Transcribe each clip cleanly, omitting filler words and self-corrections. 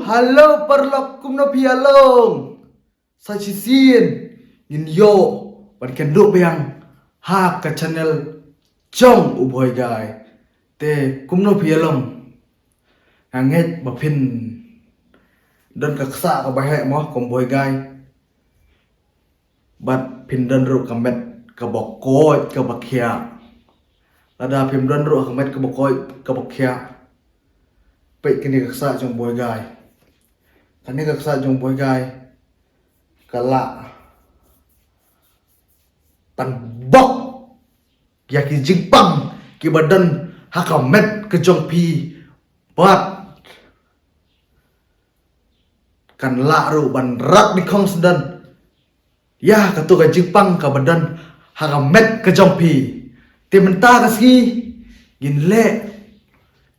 Halo perlok kumno pialong. Sachisin ngin yo ban ken do yang ha ka channel chong uboy gai. Te kumno pialong. Anget bapin dan kaksa ka bahe mo komboy gai. Bat pindan ru kamet ka bokoi ka bakhia. Lada pimdan ru kamet ka bokoi ka bakhia. Pek kini kaksa jong boy gai. Kani kaksa jong boy gai. Kala pan bok ya ki jingpang ki badan hakamet ke jong pi bat kan la ru ban rak di khong sedan ya katu ka jingpang ka badan hakamet ke jong pi te menta kaski gin le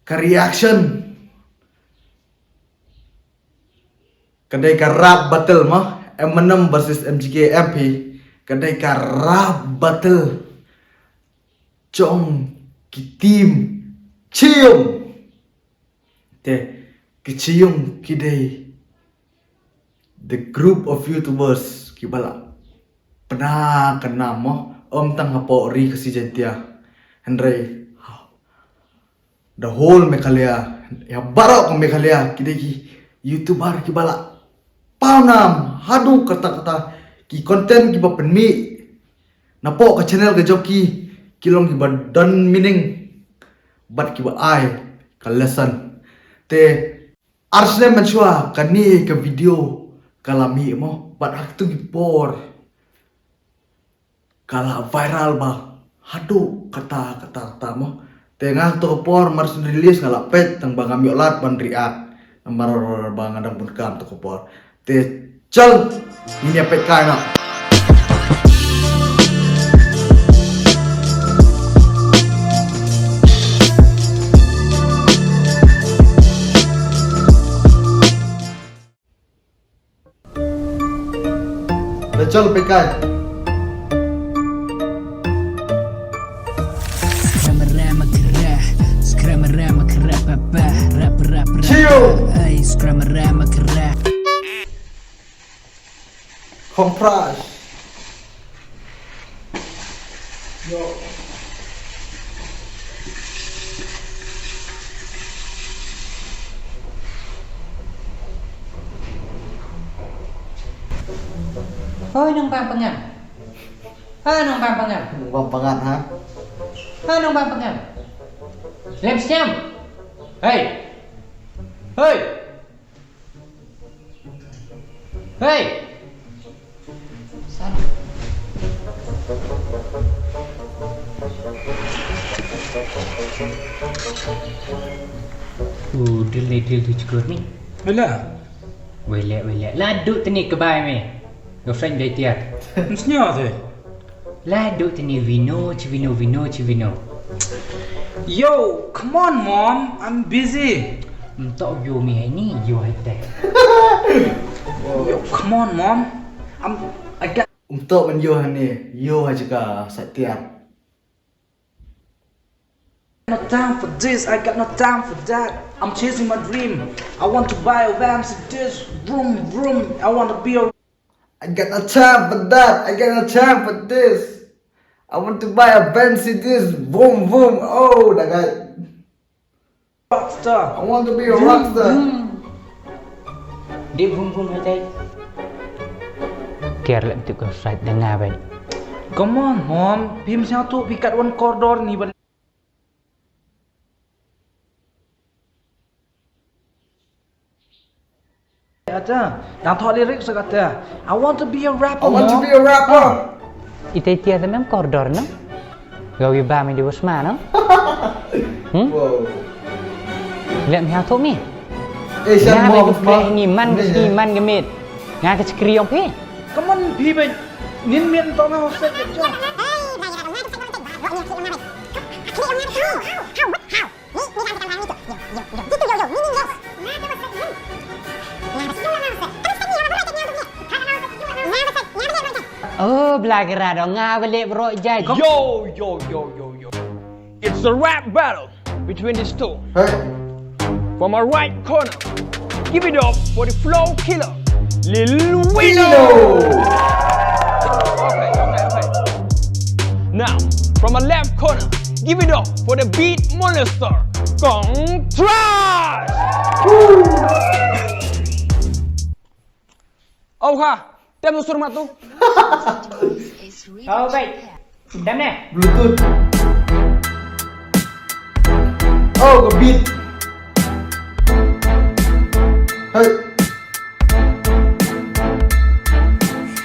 ka reaction kadai ka rap battle mah M6 versus MGK MP kadai ka rap battle chong ki team Iung te ki Iung ki dai the group of YouTubers ki bala pernah kena mo tang hapo ri kasi jentia Henry the whole Meghalaya ya barok Meghalaya ki dai ki YouTuber ki bala Paunam, hadu kata-kata ki konten ki ba penmi napo ka channel ka joki kilong ki ba dan meaning bat ki ba ai ka lesson te arsne manchua kani ka video kalami mo bat aktu ki por kala viral ba hadu kata-kata mo te ngang to por mars release ngala pet tang bangami olat ban react amar bang adang pun kam to por te chal ini apa kana chal pekai Compras. Yo. Thôi nông bang pengan. Nông bang pengan. Nông pangan ha. Nông bang pengan. Lem senyum. Hey. Hey. Hey. Delay tu cukup ni. Alah. Welek. Laduk tani kebai me. Girlfriend dia tiap. Mestinya tu. Laduk tani vino. Yo, come on mom, I'm busy. Untuk you me ni, you hati. Yo, come on mom. I got Untuk menyo ni, yo juga setiap. no time for this, I got no time for that. I'm chasing my dream. I want to buy a Vans this, vroom. I want to be a I got no time for that. I got no time for this. I want to buy a fancy this. Boom. Oh, that guy. rockstar. I want to be a rockstar. Dia vroom hati. Kira lek tu kau side dengar baik. Come on mom, Pim satu pikat one corridor ni balik. Ada, yang thought lirik sekata, I want to be a rapper. I want to mom. be a rapper. Itu tiada memang koridor no. Gau iba me di Usman no. Wow. Lek mi tu mi. Asian Ngah mom. ni man gemit. Ngah ke skriong pi. Come on, Pim, nin mian tong ngau set je. Oh, belajar dong ngawelek bro jai. Yo. It's a rap battle between these two. Hey. From my right corner, Give it up for the flow killer, Lil Wino. Okay. Now, from a left corner, give it up for the beat monster, Gong Trash. Oh ha, temu surmat tu. Oh baik. Dah ni. Bluetooth. Oh, ke beat. Hai.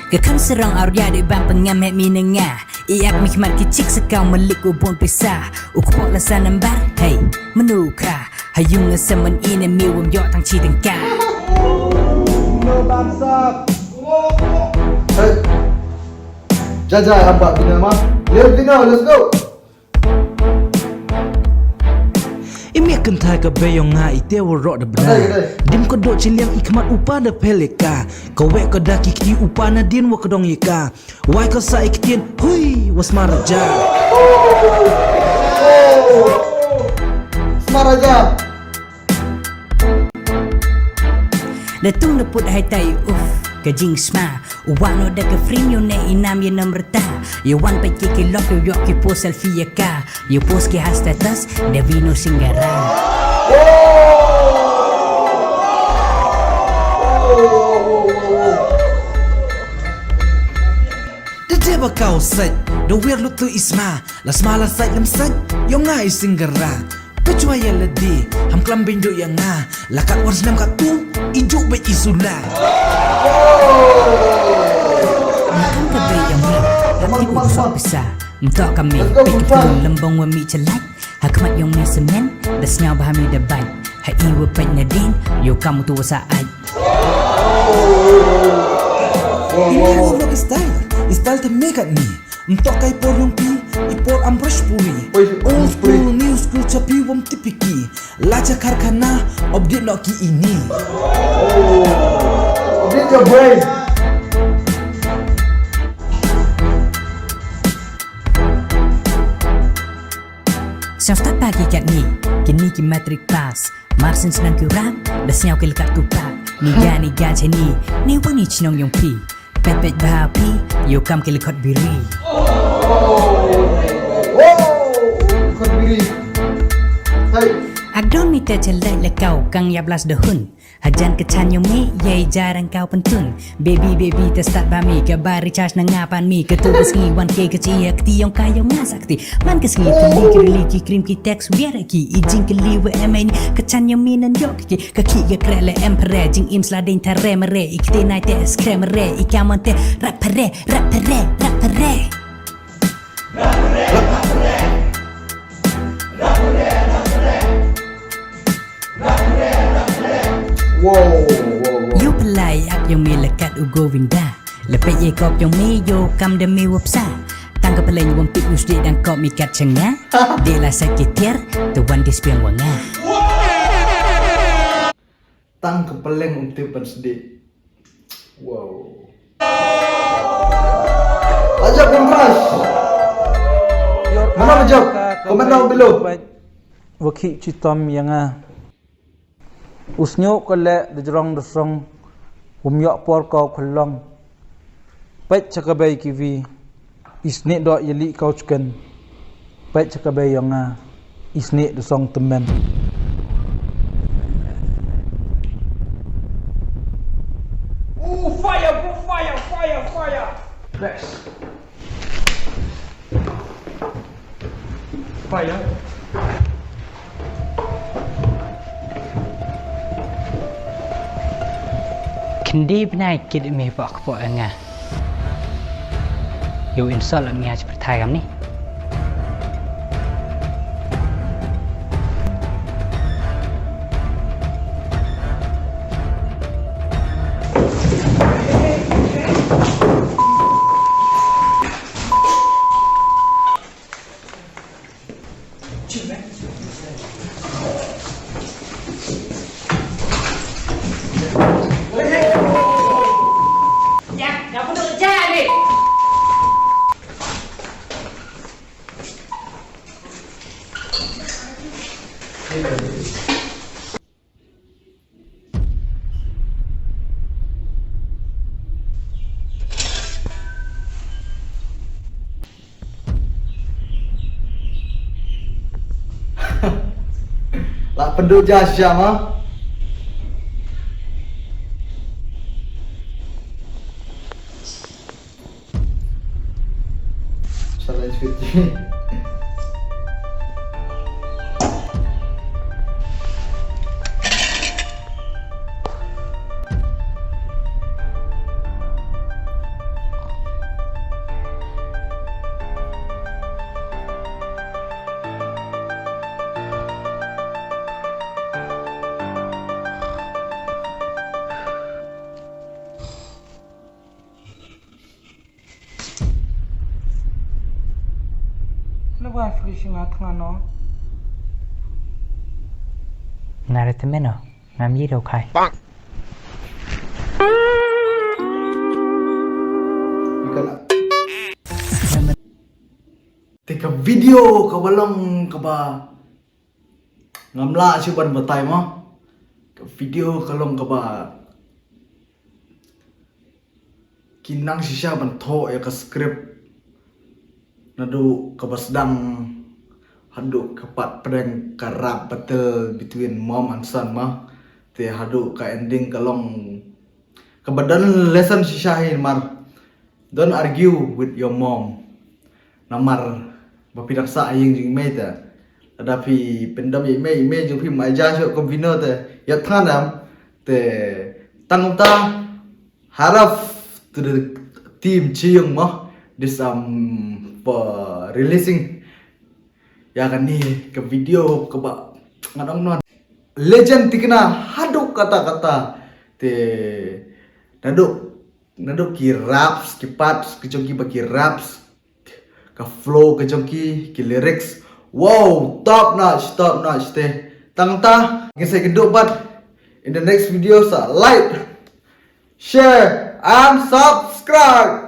Kekan serang Arya di bang pengamat minengah. Iak mikmat kicik sekau melik ubun pisah. Ukupok lasa nambar, hey, menuka. Hayung ngesemen ini miwum yok tang chi tengka. No bangsa. Hai. Jajah hampa bina mah. Let's go. Imi akan thai ka beyong nga ite warok da bra. Dim ko do chiliang ikmat upa da peleka. Ko we ko da kiki upa na din wa kodong yeka. Wai ko sa iktin hui was maraja. Smaraja. Datung leput hai tai kajing sma. Uwak no da ke frame yo ne inam ye nomrta. Yo wan pa ki lock yo yok ki post selfie ya ka. Yo post ki has status da vino singgara. Deba kau sait, do wir lu tu isma. Las mala sait lam sait, yo ngai singgara. Kecua ya ledi, ham klam bindo ya nga. Lakat wars nam kat tu, ijuk bet isula. Makan kabe yang ni, hati usah besar. Untuk kami, pergi pun lembong wa mi celai. Hakmat yang mi semen, das nyau bahami debai. Hai iwa pet nadin, yo kamu tu saat. Ini vlog style te megat ni. Untuk kai por yung pi, ipor ambresh puri. Old school, new school, capi wam tipiki. Laca karkana, update no ki ini. Update your brain. Siang start pagi kat ni, kini ki matric pass. Marsin senang ki rap, dah siang ki lekat tupak. Niga cah ni wangi cinong yung pi. Pet bahapi, yo kam ki lekat biri. Lekat biri. Hai. Agdon mi tercelai lekau kang ya belas dahun. Hajan kecan yung mi, yay jarang kau pentun. Baby terstart bami, kabar recharge na ngapan mi. Ketugas ngi 1K kecil, keti yung kayong ngasakti. Man kes ngi kali kirili ki krim ki text biar ki. Ijing keli wa emay ni, kecan yung mi nan yok ki. Kaki ga krele empere, jing im slading tare mere. Ikte nai te skremere, ikaman te rapere. Wow. Yo pelai ak yang mi lekat ugo winda. Lepet ye kop yang mi yo kam de mi wapsa. Tang ka pelai wam pik usdi dan kop mi kat cenga. De la sakitier tu wan dispiang wanga. Tang kepeleng umtipan sedih. Wow. Ajak kontras. Mana majak? Komen down below. Wakil citam yang usnyok kale dejrong desrong umyak por kau kholong pet cakabai kiwi isne dok yeli kau chicken pet cakabai yang isne desong temen Fire. Next. Fire. Kendi benai kid mi pak po nga. Yo install mi ha seperti kami ni. penduk jasa mah. Salah seperti. Kenapa finishing tengah no? Nara temen no, ngam yi đâu khai. Tika video ka walong ka ba ngamla si ban batay mo. Ka video ka long ka ba kinang si siya ban tho ya ka script nadu ka basdang hadu kapat pedang karap battle between mom and son ma te hadu ka ending ka long ka badan lesson si Shahin mar don't argue with your mom namar bapidaksa aying jing meta tetapi pendam ime jing phi mai ja sho kombino te ya thanam te tangta haraf to the team Iung mo this for releasing ya kan ni ke video ke ba ngadong non legend tikna haduk kata-kata te naduk ki raps ki parts ki jongki bagi raps ka flow ke jongki ki lyrics wow top notch te tangta ngisai genduk bat in the next video sa like share and subscribe.